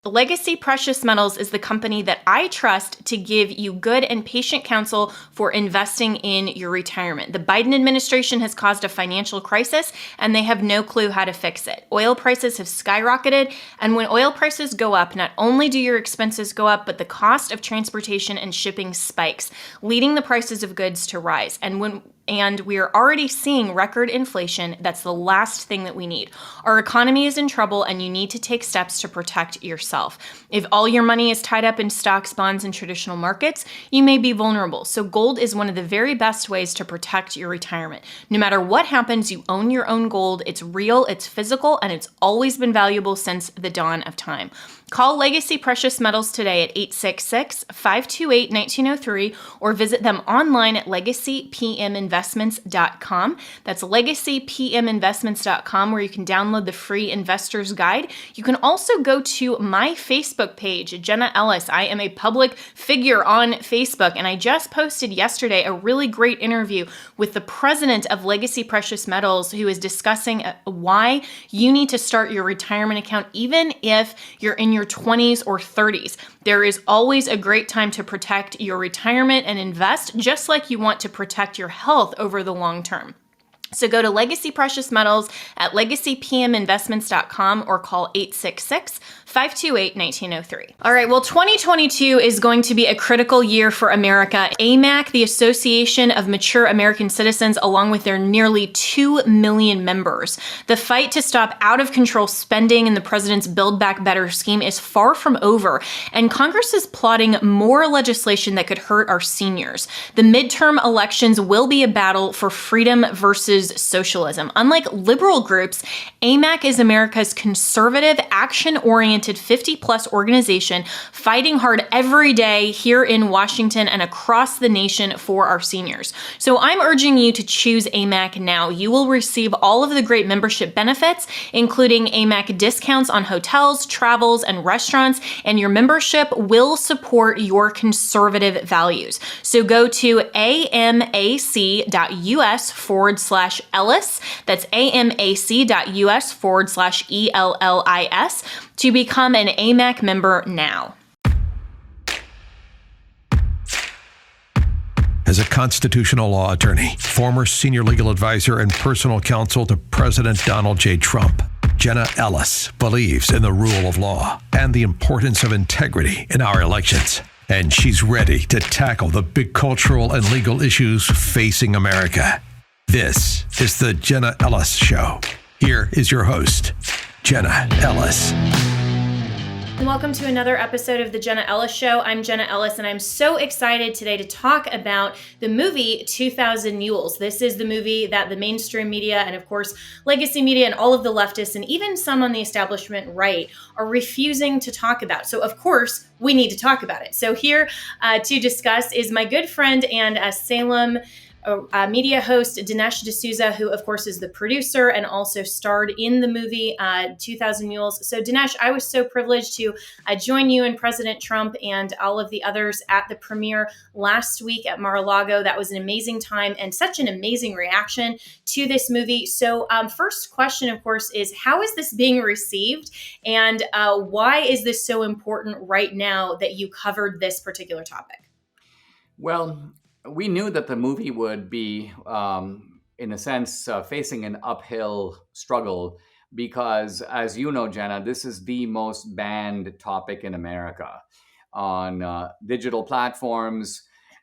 Legacy Precious Metals is the company that I trust to give you good and patient counsel for investing in your retirement. The Biden administration has caused a financial crisis, and they have no clue how to fix it. Oil prices have skyrocketed, and when oil prices go up, not only do your expenses go up, but the cost of transportation and shipping spikes, leading the prices of goods to rise. And we are already seeing record inflation. That's the last thing that we need. Our economy is in trouble, and you need to take steps to protect yourself. If all your money is tied up in stocks, bonds, and traditional markets, you may be vulnerable. So gold is one of the very best ways to protect your retirement. No matter what happens, you own your own gold. It's real, it's physical, and it's always been valuable since the dawn of time. Call Legacy Precious Metals today at 866-528-1903 or visit them online at legacypminvestments.com. That's legacypminvestments.com, where you can download the free investor's guide. You can also go to my Facebook page, Jenna Ellis. I am a public figure on Facebook, and I just posted yesterday a really great interview with the president of Legacy Precious Metals, who is discussing why you need to start your retirement account even if you're in your 20s or 30s. There is always a great time to protect your retirement and invest, just like you want to protect your health over the long term. So go to Legacy Precious Metals at legacypminvestments.com or call 866-528-1903. All right, well, 2022 is going to be a critical year for America. AMAC, the Association of Mature American Citizens, along with their nearly 2 million members. The fight to stop out-of-control spending in the president's Build Back Better scheme is far from over, and Congress is plotting more legislation that could hurt our seniors. The midterm elections will be a battle for freedom versus socialism. Unlike liberal groups, AMAC is America's conservative, action-oriented 50-plus organization fighting hard every day here in Washington and across the nation for our seniors. So I'm urging you to choose AMAC now. You will receive all of the great membership benefits, including AMAC discounts on hotels, travels, and restaurants, and your membership will support your conservative values. So go to amac.us/Ellis. That's amac.us/ELLIS to become an AMAC member now. As a constitutional law attorney, former senior legal advisor, and personal counsel to President Donald J. Trump, Jenna Ellis believes in the rule of law and the importance of integrity in our elections. And she's ready to tackle the big cultural and legal issues facing America. This is the Jenna Ellis Show. Here is your host, Jenna Ellis. Welcome to another episode of the Jenna Ellis Show. I'm Jenna Ellis, and I'm so excited today to talk about the movie 2000 Mules. This is the movie that the mainstream media and, of course, legacy media and all of the leftists and even some on the establishment right are refusing to talk about. So, of course, we need to talk about it. So here to discuss is my good friend and Salem media host Dinesh D'Souza, who of course is the producer and also starred in the movie 2000 Mules. So Dinesh, I was so privileged to join you and President Trump and all of the others at the premiere last week at Mar-a-Lago. That was an amazing time and such an amazing reaction to this movie. So first question, of course, is how is this being received, and why is this so important right now that you covered this particular topic? Well, we knew that the movie would be, in a sense, facing an uphill struggle because, as you know, Jenna, this is the most banned topic in America. On digital platforms,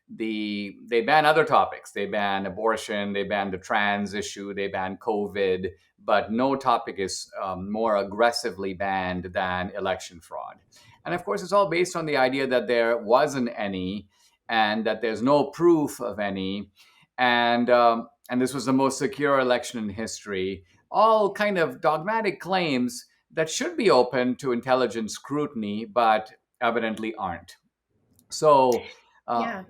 they ban other topics. They ban abortion, they ban the trans issue, they ban COVID, but no topic is more aggressively banned than election fraud. And of course, it's all based on the idea that there wasn't any, and that there's no proof of any, and this was the most secure election in history. All kind of dogmatic claims that should be open to intelligent scrutiny, but evidently aren't. So, Yeah.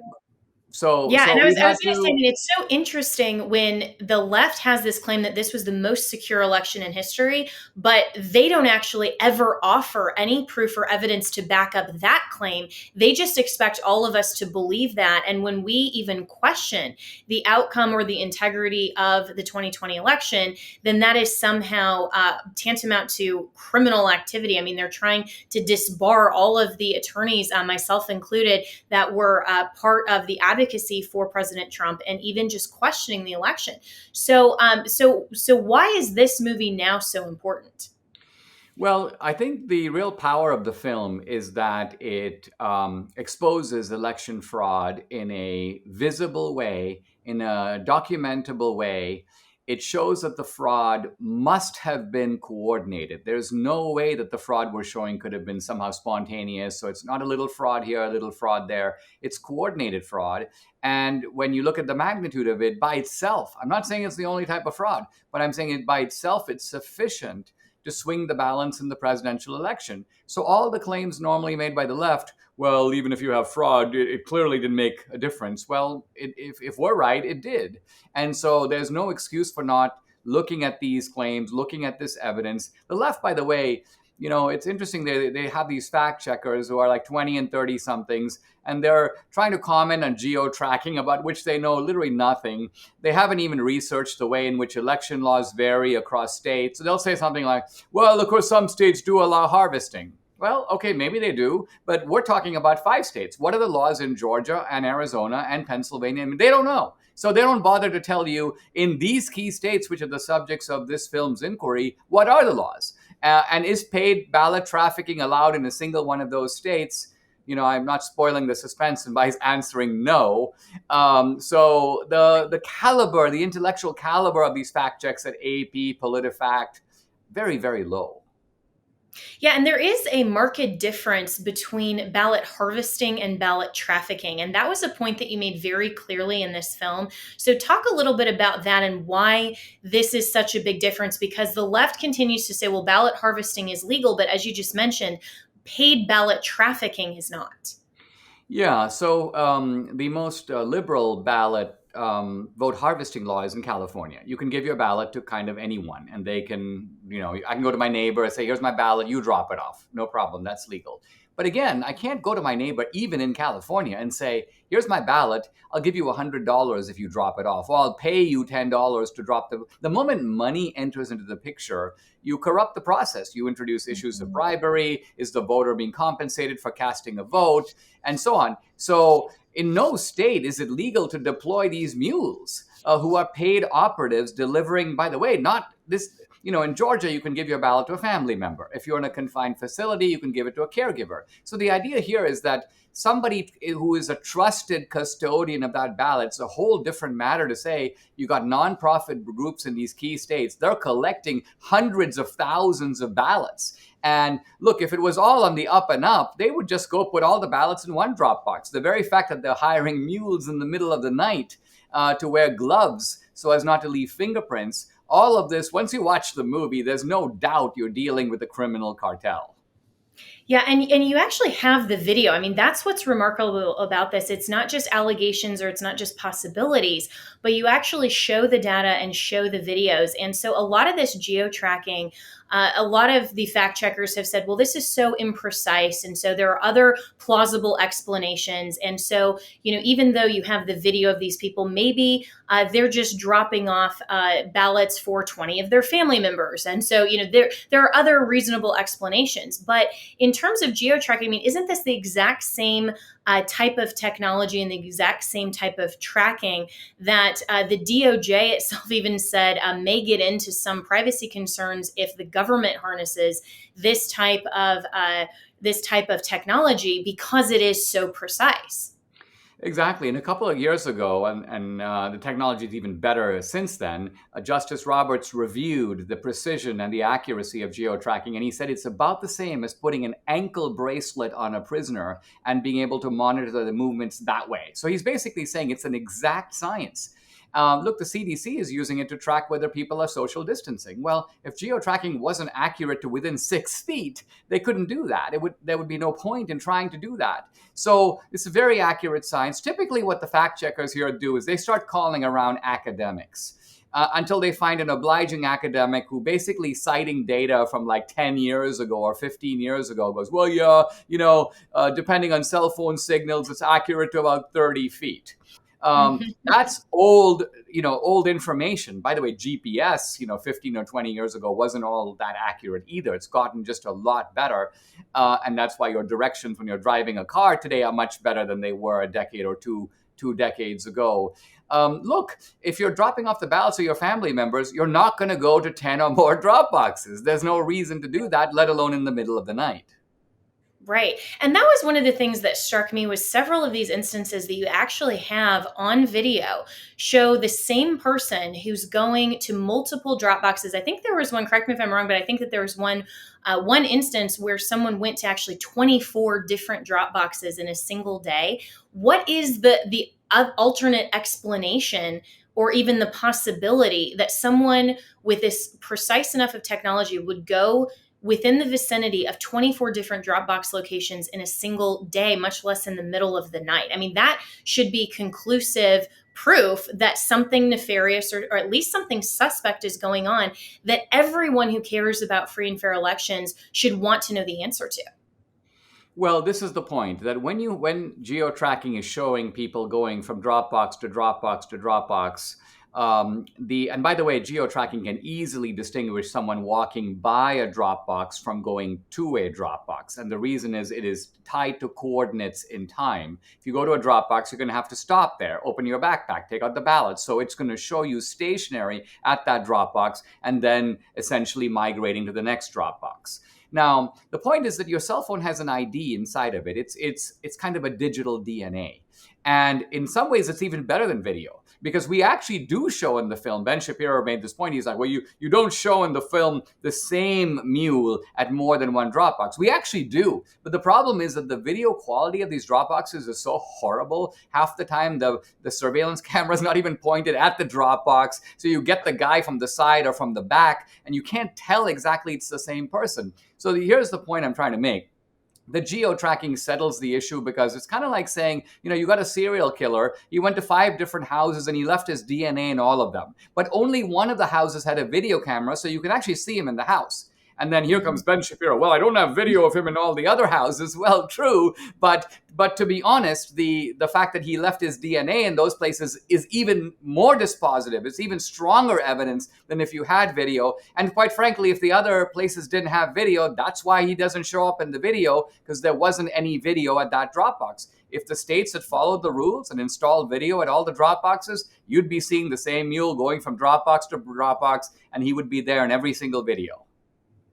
Yeah, and So I was we've I was had going to say, I to. mean, it's so interesting when the left has this claim that this was the most secure election in history, but they don't actually ever offer any proof or evidence to back up that claim. They just expect all of us to believe that. And when we even question the outcome or the integrity of the 2020 election, then that is somehow tantamount to criminal activity. I mean, they're trying to disbar all of the attorneys, myself included, that were part of the advocacy for President Trump and even just questioning the election. So why is this movie now so important? Well, I think the real power of the film is that it exposes election fraud in a visible way, in a documentable way. It shows that the fraud must have been coordinated. There's no way that the fraud we're showing could have been somehow spontaneous. So it's not a little fraud here, a little fraud there. It's coordinated fraud. And when you look at the magnitude of it by itself, I'm not saying it's the only type of fraud, but I'm saying it by itself, it's sufficient to swing the balance in the presidential election. So all the claims normally made by the left, well, even if you have fraud, it clearly didn't make a difference. Well, if we're right, it did. And so there's no excuse for not looking at these claims, looking at this evidence. The left, by the way, it's interesting. They have these fact checkers who are like 20 and 30 somethings, and they're trying to comment on geo tracking, about which they know literally nothing. They haven't even researched the way in which election laws vary across states. So they'll say something like, well, of course, some states do allow harvesting. Well, okay, maybe they do, but we're talking about 5 states. What are the laws in Georgia and Arizona and Pennsylvania? I mean, they don't know. So they don't bother to tell you in these key states, which are the subjects of this film's inquiry, what are the laws? And is paid ballot trafficking allowed in a single one of those states? I'm not spoiling the suspense by answering no. So the caliber, the intellectual caliber of these fact checks at AP, PolitiFact, very, very low. Yeah, and there is a marked difference between ballot harvesting and ballot trafficking. And that was a point that you made very clearly in this film. So, talk a little bit about that and why this is such a big difference, because the left continues to say, well, ballot harvesting is legal. But as you just mentioned, paid ballot trafficking is not. Yeah, so the most liberal ballot vote harvesting law is in California. You can give your ballot to kind of anyone, and they can, I can go to my neighbor and say, here's my ballot, you drop it off. No problem, that's legal. But again, I can't go to my neighbor, even in California, and say, here's my ballot, I'll give you $100 if you drop it off. Or I'll pay you $10 to drop the moment money enters into the picture, you corrupt the process. You introduce issues of bribery. Is the voter being compensated for casting a vote? And so on. So in no state is it legal to deploy these mules who are paid operatives delivering, by the way, not this. In Georgia, you can give your ballot to a family member. If you're in a confined facility, you can give it to a caregiver. So the idea here is that somebody who is a trusted custodian of that ballot, it's a whole different matter to say you got nonprofit groups in these key states. They're collecting hundreds of thousands of ballots. And look, if it was all on the up and up, they would just go put all the ballots in one drop box. The very fact that they're hiring mules in the middle of the night to wear gloves so as not to leave fingerprints, all of this, once you watch the movie, there's no doubt you're dealing with a criminal cartel. Yeah, and you actually have the video. I mean, that's what's remarkable about this. It's not just allegations or it's not just possibilities, but you actually show the data and show the videos. And so a lot of this geo tracking, a lot of the fact checkers have said, well, this is so imprecise. And so there are other plausible explanations. And so, even though you have the video of these people, maybe they're just dropping off ballots for 20 of their family members. And so, there are other reasonable explanations. But in terms of geo-tracking, I mean, isn't this the exact same type of technology and the exact same type of tracking that the DOJ itself even said may get into some privacy concerns if the government harnesses this type of technology because it is so precise? Exactly. And a couple of years ago, and the technology is even better since then, Justice Roberts reviewed the precision and the accuracy of geo-tracking, and he said it's about the same as putting an ankle bracelet on a prisoner and being able to monitor the movements that way. So he's basically saying it's an exact science. Look, the CDC is using it to track whether people are social distancing. Well, if geo-tracking wasn't accurate to within 6 feet, they couldn't do that. There would be no point in trying to do that. So it's very accurate science. Typically, what the fact checkers here do is they start calling around academics. Until they find an obliging academic who basically citing data from like 10 years ago or 15 years ago goes, well, yeah, depending on cell phone signals, it's accurate to about 30 feet. That's old information. By the way, GPS, 15 or 20 years ago wasn't all that accurate either. It's gotten just a lot better. And that's why your directions when you're driving a car today are much better than they were a decade or two decades ago. Look, if you're dropping off the ballots of your family members, you're not going to go to 10 or more drop boxes. There's no reason to do that, let alone in the middle of the night. Right. And that was one of the things that struck me was several of these instances that you actually have on video show the same person who's going to multiple drop boxes. I think there was one, correct me if I'm wrong, but I think that there was one instance where someone went to actually 24 different drop boxes in a single day. What is the alternate explanation or even the possibility that someone with this precise enough of technology would go within the vicinity of 24 different Dropbox locations in a single day, much less in the middle of the night? I mean, that should be conclusive proof that something nefarious or at least something suspect is going on that everyone who cares about free and fair elections should want to know the answer to. Well, this is the point that when geo-tracking is showing people going from Dropbox to Dropbox to Dropbox, and by the way, geo-tracking can easily distinguish someone walking by a Dropbox from going to a Dropbox. And the reason is it is tied to coordinates in time. If you go to a Dropbox, you're going to have to stop there, open your backpack, take out the ballots. So it's going to show you stationary at that Dropbox and then essentially migrating to the next Dropbox. Now, the point is that your cell phone has an ID inside of it. It's kind of a digital DNA. And in some ways, it's even better than video because we actually do show in the film. Ben Shapiro made this point. He's like, well, you don't show in the film the same mule at more than one Dropbox. We actually do. But the problem is that the video quality of these Dropboxes is so horrible. Half the time, the surveillance camera is not even pointed at the Dropbox. So you get the guy from the side or from the back, and you can't tell exactly it's the same person. So here's the point I'm trying to make. The geo-tracking settles the issue because it's kind of like saying, you got a serial killer, he went to 5 different houses and he left his DNA in all of them. But only one of the houses had a video camera, so you can actually see him in the house. And then here comes Ben Shapiro. Well, I don't have video of him in all the other houses. Well, true. But to be honest, the fact that he left his DNA in those places is even more dispositive. It's even stronger evidence than if you had video. And quite frankly, if the other places didn't have video, that's why he doesn't show up in the video, because there wasn't any video at that Dropbox. If the states had followed the rules and installed video at all the Dropboxes, you'd be seeing the same mule going from Dropbox to Dropbox, and he would be there in every single video.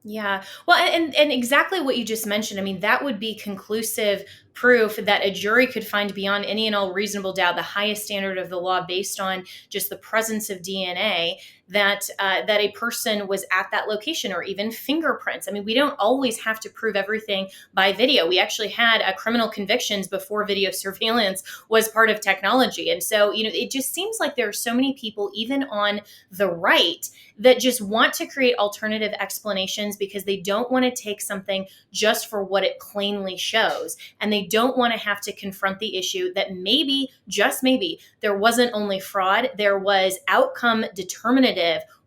Yeah. Well, and exactly what you just mentioned. I mean, that would be conclusive proof that a jury could find beyond any and all reasonable doubt the highest standard of the law based on just the presence of DNA that a person was at that location, or even fingerprints. I mean, we don't always have to prove everything by video. We actually had criminal convictions before video surveillance was part of technology. And so, it just seems like there are so many people, even on the right, that just want to create alternative explanations because they don't want to take something just for what it plainly shows. And they don't want to have to confront the issue that maybe, just maybe, there wasn't only fraud, there was outcome determinative,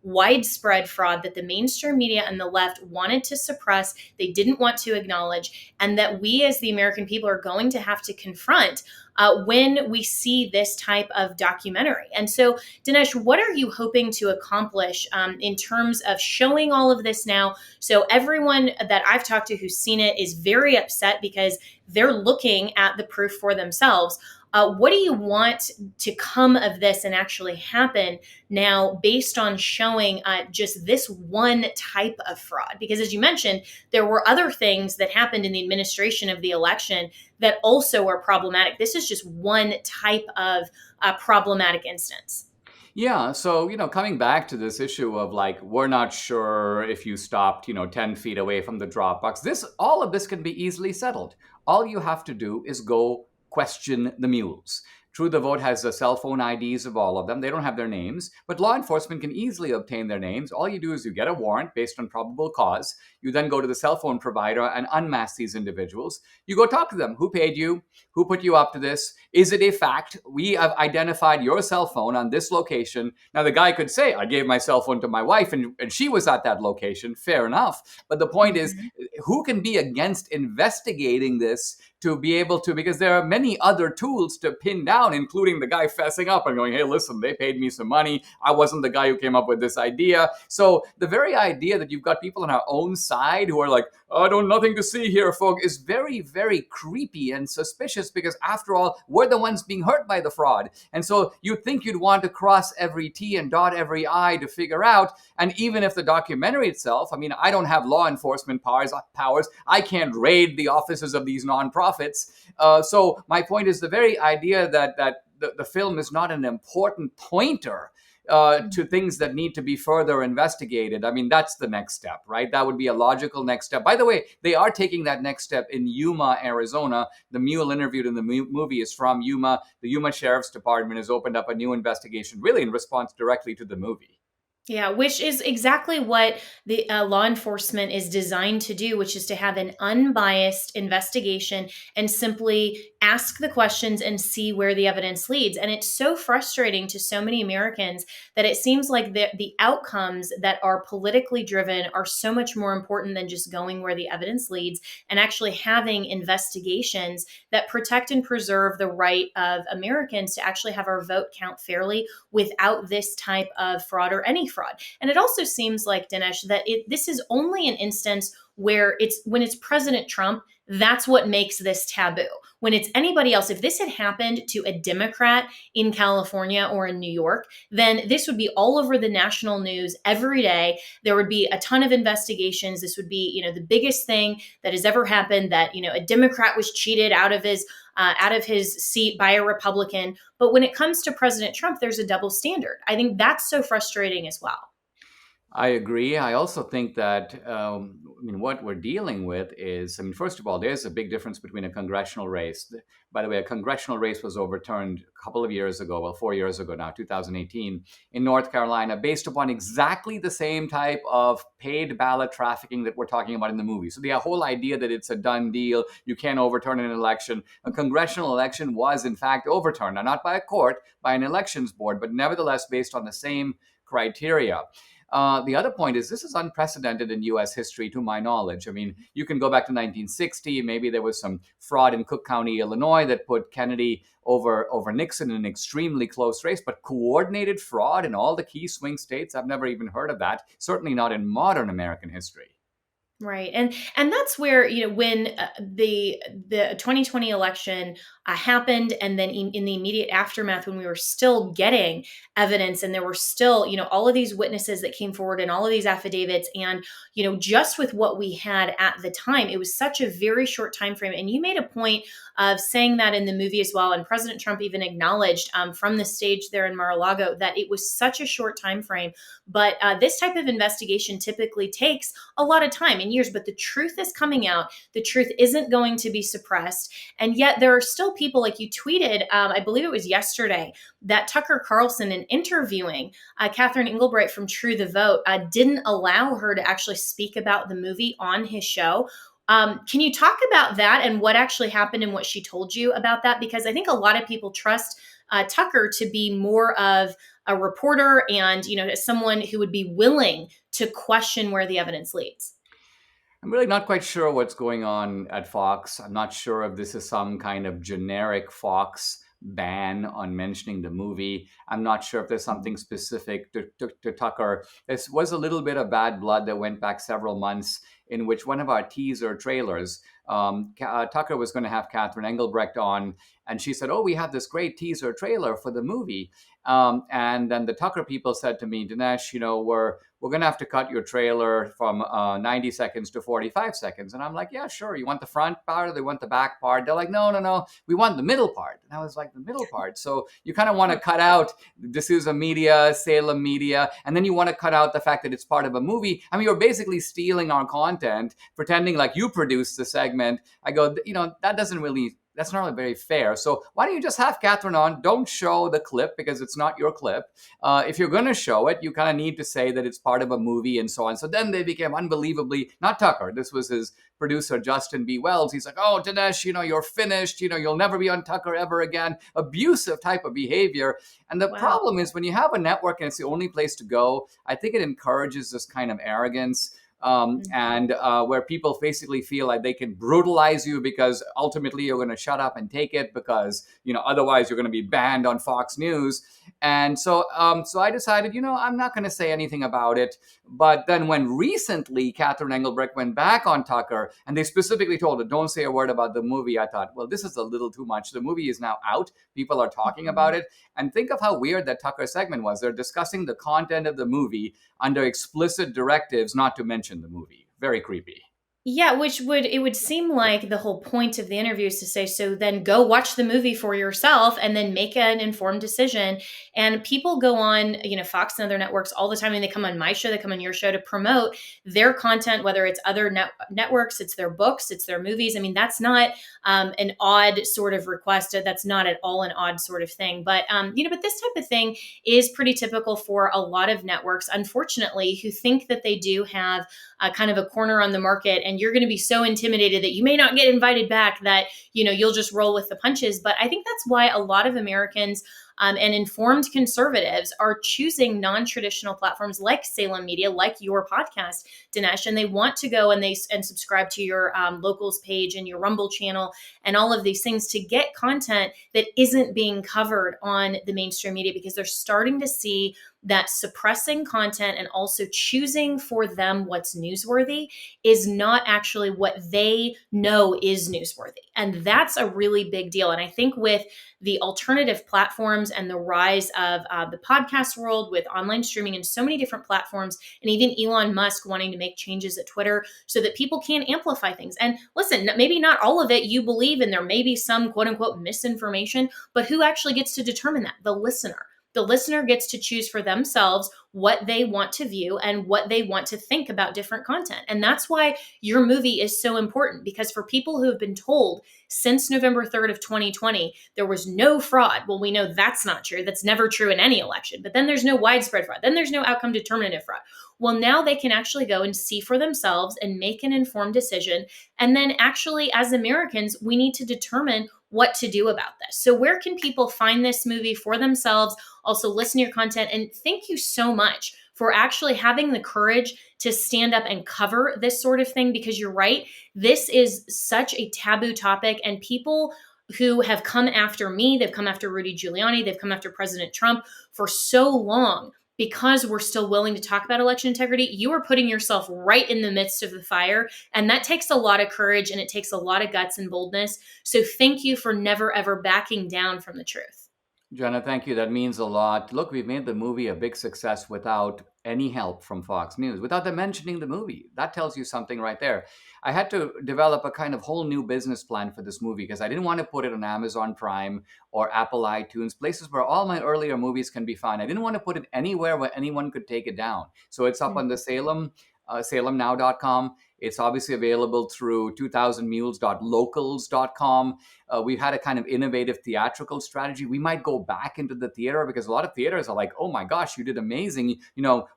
widespread fraud that the mainstream media and the left wanted to suppress, they didn't want to acknowledge, and that we as the American people are going to have to confront when we see this type of documentary. And so, Dinesh, what are you hoping to accomplish in terms of showing all of this now? So everyone that I've talked to who's seen it is very upset because they're looking at the proof for themselves. What do you want to come of this and actually happen now based on showing just this one type of fraud? Because as you mentioned, there were other things that happened in the administration of the election that also are problematic. This is just one type of problematic instance. Yeah, so coming back to this issue of like, we're not sure if you stopped 10 feet away from the Dropbox. All of this can be easily settled. All you have to do is go question the mules. True the Vote has the cell phone IDs of all of them. They don't have their names, but law enforcement can easily obtain their names. All you do is you get a warrant based on probable cause. You then go to the cell phone provider and unmask these individuals. You go talk to them. Who paid you? Who put you up to this? Is it a fact? We have identified your cell phone on this location. Now, the guy could say, I gave my cell phone to my wife and she was at that location. Fair enough. But the point is, who can be against investigating this to be able to, because there are many other tools to pin down, including the guy fessing up and going, hey, listen, they paid me some money. I wasn't the guy who came up with this idea. So the very idea that you've got people on our own side who are like, I don't, nothing to see here, folk, is very, very creepy and suspicious, because after all, we're the ones being hurt by the fraud. And so you'd think you'd want to cross every T and dot every I to figure out. And even if the documentary itself, I mean, I don't have law enforcement powers. I can't raid the offices of these nonprofits. So my point is the very idea that the film is not an important pointer to things that need to be further investigated. I mean, that's the next step, right? That would be a logical next step. By the way, they are taking that next step in Yuma, Arizona. The mule interviewed in the movie is from Yuma. The Yuma Sheriff's Department has opened up a new investigation, really in response directly to the movie. Yeah, which is exactly what the law enforcement is designed to do, which is to have an unbiased investigation and simply ask the questions and see where the evidence leads. And it's so frustrating to so many Americans that it seems like the outcomes that are politically driven are so much more important than just going where the evidence leads and actually having investigations that protect and preserve the right of Americans to actually have our vote count fairly without this type of fraud or any fraud. And it also seems like, Dinesh, that this is only an instance where when it's President Trump, that's what makes this taboo. When it's anybody else, if this had happened to a Democrat in California or in New York, then this would be all over the national news every day. There would be a ton of investigations. This would be, the biggest thing that has ever happened, that, a Democrat was cheated out of his seat by a Republican. But when it comes to President Trump, there's a double standard. I think that's so frustrating as well. I agree. I also think that what we're dealing with is, first of all, there's a big difference between a congressional race. By the way, a congressional race was overturned a couple of years ago, 4 years ago now, 2018, in North Carolina, based upon exactly the same type of paid ballot trafficking that we're talking about in the movie. So the whole idea that it's a done deal, you can't overturn an election. A congressional election was, in fact, overturned, now not by a court, by an elections board, but nevertheless based on the same criteria. The other point is this is unprecedented in U.S. history, to my knowledge. You can go back to 1960. Maybe there was some fraud in Cook County, Illinois, that put Kennedy over Nixon in an extremely close race. But coordinated fraud in all the key swing states, I've never even heard of that. Certainly not in modern American history. Right. And that's where, when the 2020 election happened, and then in the immediate aftermath, when we were still getting evidence and there were still, all of these witnesses that came forward and all of these affidavits, and, just with what we had at the time, it was such a very short time frame. And you made a point of saying that in the movie as well. And President Trump even acknowledged from the stage there in Mar-a-Lago that it was such a short time frame. But this type of investigation typically takes a lot of time and years, but the truth is coming out. The truth isn't going to be suppressed. And yet there are still people, like you tweeted, I believe it was yesterday, that Tucker Carlson, in interviewing Catherine Engelbrecht from True the Vote, didn't allow her to actually speak about the movie on his show. Can you talk about that and what actually happened and what she told you about that? Because I think a lot of people trust Tucker to be more of a reporter and, someone who would be willing to question where the evidence leads. I'm really not quite sure what's going on at Fox. I'm not sure if this is some kind of generic Fox ban on mentioning the movie. I'm not sure if there's something specific to Tucker. There was a little bit of bad blood that went back several months, in which one of our teaser trailers, Tucker was going to have Catherine Engelbrecht on, and she said, we have this great teaser trailer for the movie. And then the Tucker people said to me, Dinesh, we're going to have to cut your trailer from 90 seconds to 45 seconds. And I'm like, yeah, sure. You want the front part or they want the back part? They're like, no. We want the middle part. And I was like, the middle part. So you kind of want to cut out D'Souza Media, Salem Media, and then you want to cut out the fact that it's part of a movie. You're basically stealing our content, pretending like you produced the segment. I go, that doesn't really that's not really very fair. So why don't you just have Catherine on? Don't show the clip because it's not your clip. If you're going to show it, you kind of need to say that it's part of a movie and so on. So then they became unbelievably, not Tucker, this was his producer, Justin B. Wells. He's like, oh, Dinesh, you're finished. You'll never be on Tucker ever again. Abusive type of behavior. And the problem is when you have a network and it's the only place to go, I think it encourages this kind of arrogance. And where people basically feel like they can brutalize you because ultimately you're going to shut up and take it because otherwise you're going to be banned on Fox News. And so I decided, I'm not going to say anything about it. But then when recently Catherine Engelbrecht went back on Tucker and they specifically told her, don't say a word about the movie, I thought, well, this is a little too much. The movie is now out. People are talking about it. And think of how weird that Tucker segment was. They're discussing the content of the movie under explicit directives not to mention the movie. Very creepy. Yeah, it would seem like the whole point of the interview is to say, so then go watch the movie for yourself and then make an informed decision. And people go on, Fox and other networks all the time, and they come on my show, they come on your show to promote their content, whether it's other networks, it's their books, it's their movies. I mean, that's not an odd sort of request. That's not at all an odd sort of thing. But, but this type of thing is pretty typical for a lot of networks, unfortunately, who think that they do have kind of a corner on the market, and you're going to be so intimidated that you may not get invited back that you'll just roll with the punches. But I think that's why a lot of Americans and informed conservatives are choosing non-traditional platforms like Salem Media, like your podcast, Dinesh, and they want to go and subscribe to your locals page and your Rumble channel and all of these things to get content that isn't being covered on the mainstream media, because they're starting to see that suppressing content and also choosing for them what's newsworthy is not actually what they know is newsworthy. And that's a really big deal. And I think with the alternative platforms and the rise of the podcast world with online streaming and so many different platforms, and even Elon Musk wanting to make changes at Twitter so that people can amplify things. And listen, maybe not all of it you believe, and there may be some quote unquote misinformation, but who actually gets to determine that? The listener. The listener gets to choose for themselves what they want to view and what they want to think about different content. And that's why your movie is so important, because for people who have been told since November 3rd of 2020, there was no fraud. Well, we know that's not true. That's never true in any election. But then there's no widespread fraud. Then there's no outcome determinative fraud. Well, now they can actually go and see for themselves and make an informed decision. And then actually, as Americans, we need to determine what to do about this. So where can people find this movie for themselves? Also listen to your content. And thank you so much for actually having the courage to stand up and cover this sort of thing, because you're right. This is such a taboo topic, and people who have come after me, they've come after Rudy Giuliani, they've come after President Trump for so long, because we're still willing to talk about election integrity. You are putting yourself right in the midst of the fire. And that takes a lot of courage, and it takes a lot of guts and boldness. So thank you for never, ever backing down from the truth. Jenna, thank you. That means a lot. Look, we've made the movie a big success without any help from Fox News, without them mentioning the movie. That tells you something right there. I had to develop a kind of whole new business plan for this movie because I didn't want to put it on Amazon Prime or Apple iTunes, places where all my earlier movies can be found. I didn't want to put it anywhere where anyone could take it down. So it's up on the salemnow.com. It's obviously available through 2000mules.locals.com. We've had a kind of innovative theatrical strategy. We might go back into the theater because a lot of theaters are like, oh my gosh, you did amazing.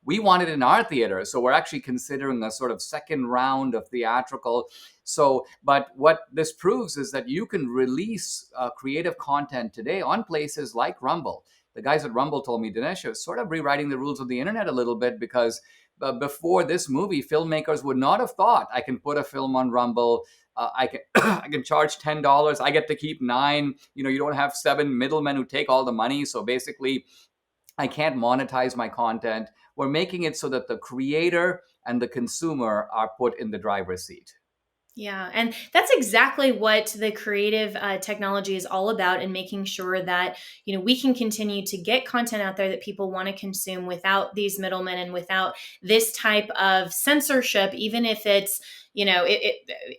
We want it in our theater. So we're actually considering a sort of second round of theatrical. But what this proves is that you can release creative content today on places like Rumble. The guys at Rumble told me, Dinesh, you're sort of rewriting the rules of the internet a little bit, because before this movie, filmmakers would not have thought I can put a film on Rumble. I can I can charge $10. I get to keep $9. You don't have 7 middlemen who take all the money. So basically, I can't monetize my content. We're making it so that the creator and the consumer are put in the driver's seat. Yeah, and that's exactly what the creative technology is all about, and making sure that we can continue to get content out there that people want to consume without these middlemen and without this type of censorship, even if it's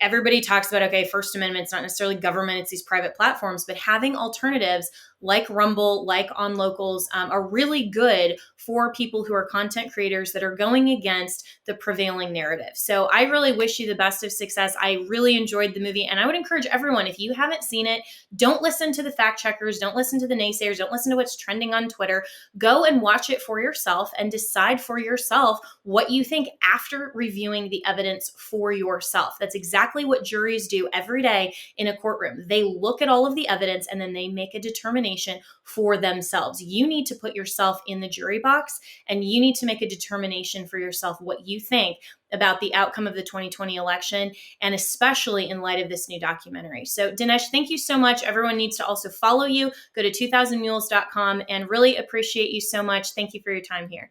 everybody talks about, okay, First Amendment, it's not necessarily government, it's these private platforms, but having alternatives like Rumble, like On Locals, are really good for people who are content creators that are going against the prevailing narrative. So I really wish you the best of success. I really enjoyed the movie, and I would encourage everyone, if you haven't seen it, don't listen to the fact checkers, don't listen to the naysayers, don't listen to what's trending on Twitter. Go and watch it for yourself and decide for yourself what you think after reviewing the evidence for yourself. That's exactly what juries do every day in a courtroom. They look at all of the evidence and then they make a determination for themselves. You need to put yourself in the jury box and you need to make a determination for yourself what you think about the outcome of the 2020 election, and especially in light of this new documentary. So Dinesh, thank you so much. Everyone needs to also follow you. Go to 2000mules.com, and really appreciate you so much. Thank you for your time here.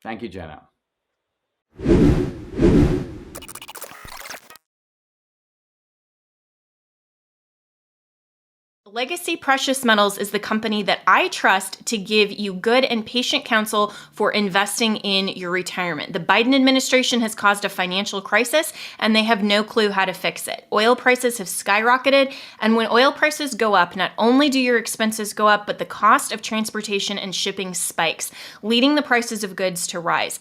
Thank you, Jenna. Legacy Precious Metals is the company that I trust to give you good and patient counsel for investing in your retirement. The Biden administration has caused a financial crisis and they have no clue how to fix it. Oil prices have skyrocketed, and when oil prices go up, not only do your expenses go up, but the cost of transportation and shipping spikes, leading the prices of goods to rise.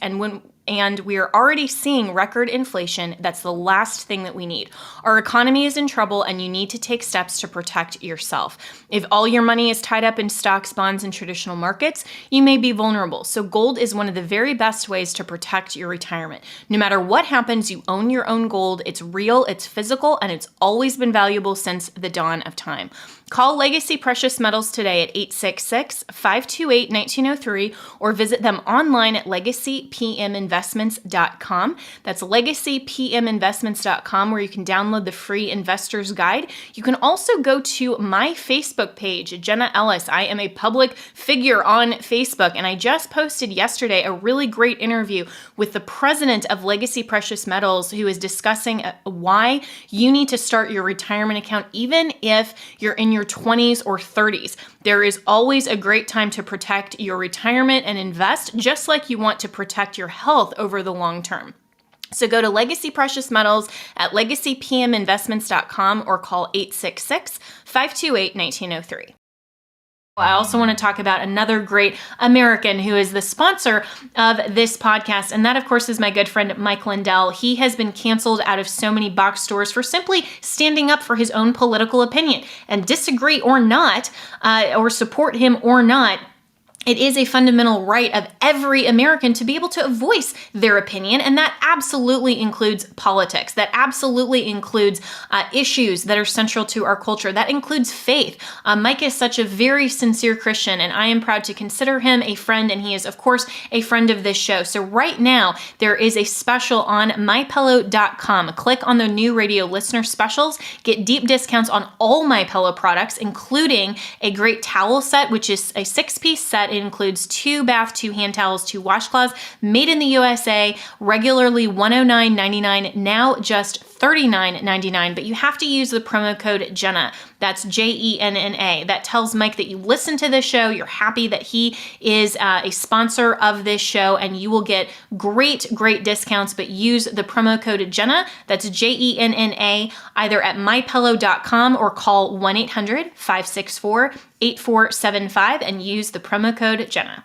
And we are already seeing record inflation. That's the last thing that we need. Our economy is in trouble and you need to take steps to protect yourself. If all your money is tied up in stocks, bonds, and traditional markets, you may be vulnerable. So gold is one of the very best ways to protect your retirement. No matter what happens, you own your own gold. It's real, it's physical, and it's always been valuable since the dawn of time. Call Legacy Precious Metals today at 866-528-1903 or visit them online at legacypminvestments.com. That's legacypminvestments.com, where you can download the free investor's guide. You can also go to my Facebook page, Jenna Ellis. I am a public figure on Facebook, and I just posted yesterday a really great interview with the president of Legacy Precious Metals, who is discussing why you need to start your retirement account even if you're in your 20s or 30s. There is always a great time to protect your retirement and invest, just like you want to protect your health over the long term. So go to Legacy Precious Metals at legacypminvestments.com or call 866-528-1903. I also want to talk about another great American who is the sponsor of this podcast, and that, of course, is my good friend Mike Lindell. He has been canceled out of so many box stores for simply standing up for his own political opinion. And disagree or not, or support him or not, it is a fundamental right of every American to be able to voice their opinion, and that absolutely includes politics. That absolutely includes issues that are central to our culture. That includes faith. Mike is such a very sincere Christian, and I am proud to consider him a friend, and he is, of course, a friend of this show. So right now, there is a special on MyPillow.com. Click on the new radio listener specials. Get deep discounts on all MyPillow products, including a great towel set, which is a 6-piece set. It includes 2 bath, 2 hand towels, 2 washcloths, made in the USA, regularly $109.99, now just $39.99, but you have to use the promo code Jenna. That's Jenna. That tells Mike that you listen to this show, you're happy that he is a sponsor of this show, and you will get great discounts, but use the promo code Jenna. That's Jenna, either at mypillow.com or call 1-800-564-8475 and use the promo code Jenna.